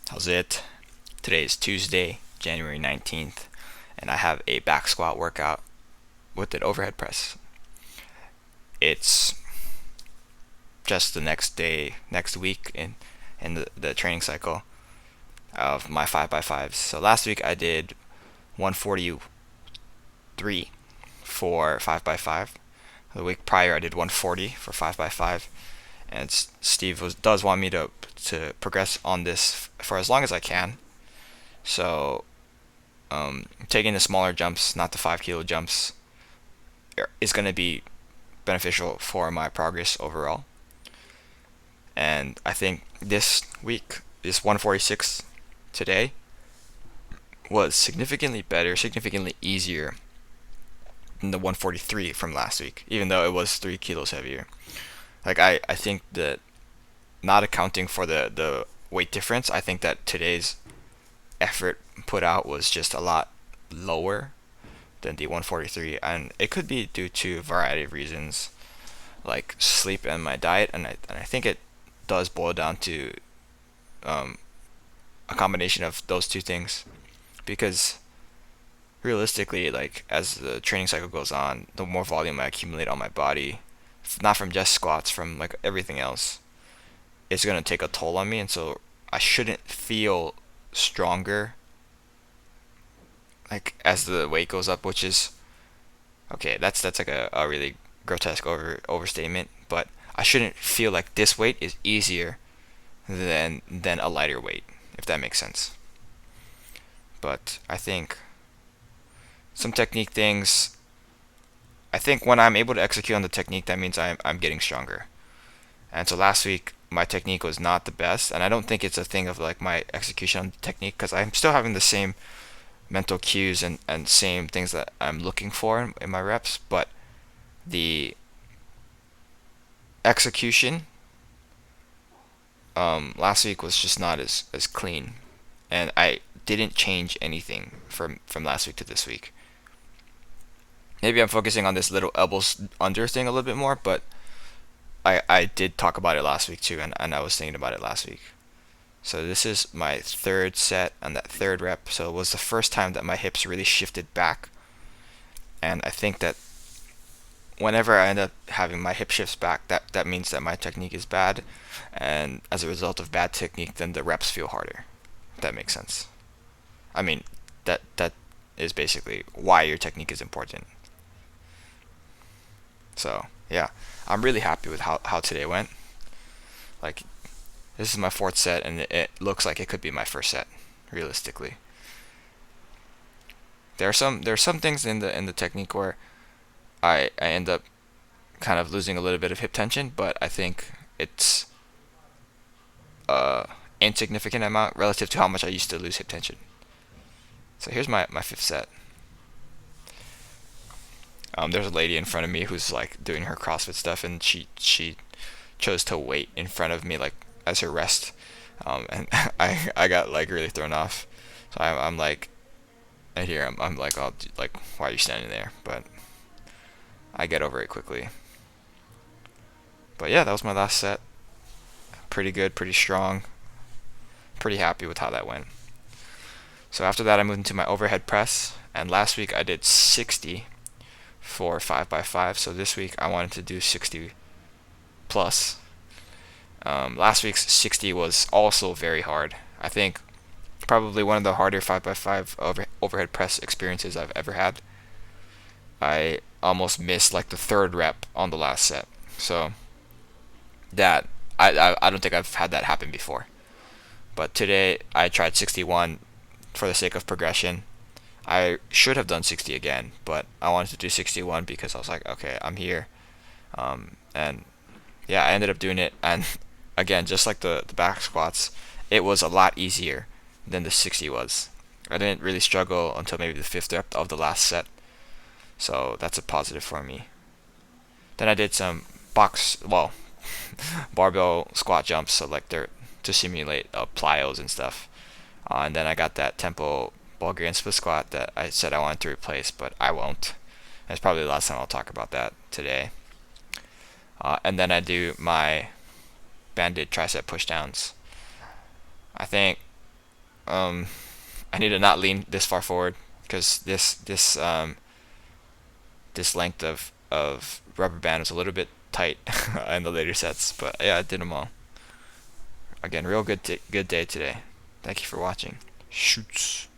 How's it? Today is Tuesday, January 19th, and I have a back squat workout with an overhead press. It's just the next day, next week in the training cycle of my 5x5s. So last week I did 143 for 5x5. The week prior I did 140 for 5x5. And does want me to progress on this for as long as I can. So taking the smaller jumps, not the 5 kilo jumps, is going to be beneficial for my progress overall. And I think this week, this 146 today, was significantly better, significantly easier than the 143 from last week, even though it was 3 kilos heavier. I think that, not accounting for the weight difference, I think that today's effort put out was just a lot lower than the 143, and it could be due to a variety of reasons, like sleep and my diet, and I think it does boil down to um, a combination of those two things, because realistically, like, as the training cycle goes on, the more volume I accumulate on my body, not from just squats, from like everything else, it's going to take a toll on me, and so I shouldn't feel stronger like as the weight goes up, which is okay. That's like a really grotesque overstatement, but I shouldn't feel like this weight is easier than a lighter weight, if that makes sense. But I think some technique things. I think when I'm able to execute on the technique, that means I'm getting stronger. And so last week my technique was not the best, and I don't think it's a thing of like my execution on the technique, because I'm still having the same mental cues and same things that I'm looking for in my reps, but the execution last week was just not as clean, and I didn't change anything from last week to this week. Maybe I'm focusing on this little elbows under thing a little bit more, but I did talk about it last week too, and I was thinking about it last week. So this is my third set on that third rep. So it was the first time that my hips really shifted back. And I think that whenever I end up having my hip shifts back, that means that my technique is bad. And as a result of bad technique, then the reps feel harder. If that makes sense. I mean, that is basically why your technique is important. So yeah, I'm really happy with how today went. Like, this is my fourth set, and it looks like it could be my first set, realistically. There are some things in the technique where I end up kind of losing a little bit of hip tension, but I think it's a insignificant amount relative to how much I used to lose hip tension. So here's my fifth set. There's a lady in front of me who's like doing her CrossFit stuff, and she chose to wait in front of me like as her rest, and I got like really thrown off. So I'm like, I hear I'm like, oh, like, why are you standing there? But I get over it quickly. But yeah, that was my last set. Pretty good, pretty strong. Pretty happy with how that went. So after that, I moved into my overhead press, and last week I did 60 for 5x5. So this week I wanted to do 60 plus. Last week's 60 was also very hard. I think probably one of the harder 5x5 overhead press experiences I've ever had. I almost missed like the third rep on the last set. So that I don't think I've had that happen before. But today I tried 61 for the sake of progression. I should have done 60 again, but I wanted to do 61 because I was like, okay, I'm here. And yeah, I ended up doing it, and again, just like the back squats, it was a lot easier than the 60 was. I didn't really struggle until maybe the fifth rep of the last set, so that's a positive for me. Then I did some barbell squat jumps, so like they're to simulate plyos and stuff. And then I got that tempo Bulgarian split squat that I said I wanted to replace, but I won't. That's probably the last time I'll talk about that today. And then I do my banded tricep pushdowns. I think I need to not lean this far forward because this length of rubber band was a little bit tight in the later sets. But yeah, I did them all. Again, real good day today. Thank you for watching. Shoots.